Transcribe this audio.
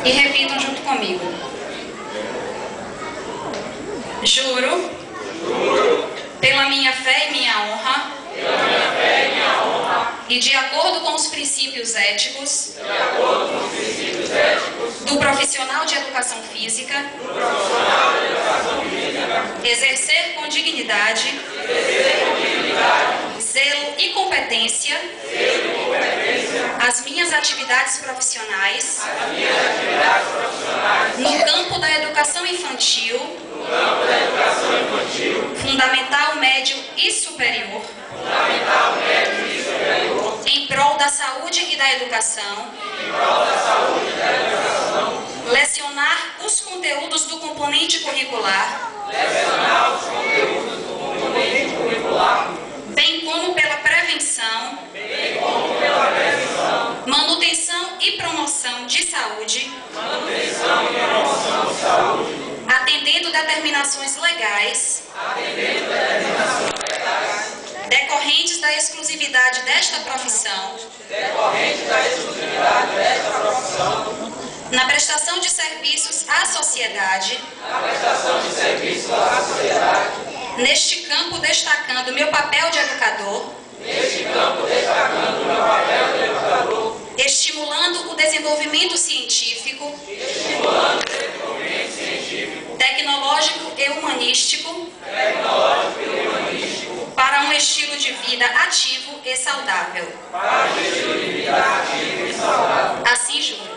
E repitam junto comigo. Juro, pela minha fé e minha honra, e de acordo com os princípios éticos do profissional de educação física, exercer com dignidade, zelo e competência as minhas atividades profissionais no campo da educação infantil, fundamental, médio e superior, em prol da saúde e da educação, lecionar os conteúdos do componente curricular, bem como pela prevenção, manutenção e promoção de saúde, atendendo determinações legais decorrentes da exclusividade desta profissão, na prestação de serviços à sociedade, neste campo destacando meu papel de educador, estimulando o desenvolvimento científico, tecnológico e humanístico, para um estilo de vida ativo e saudável. Assim juro.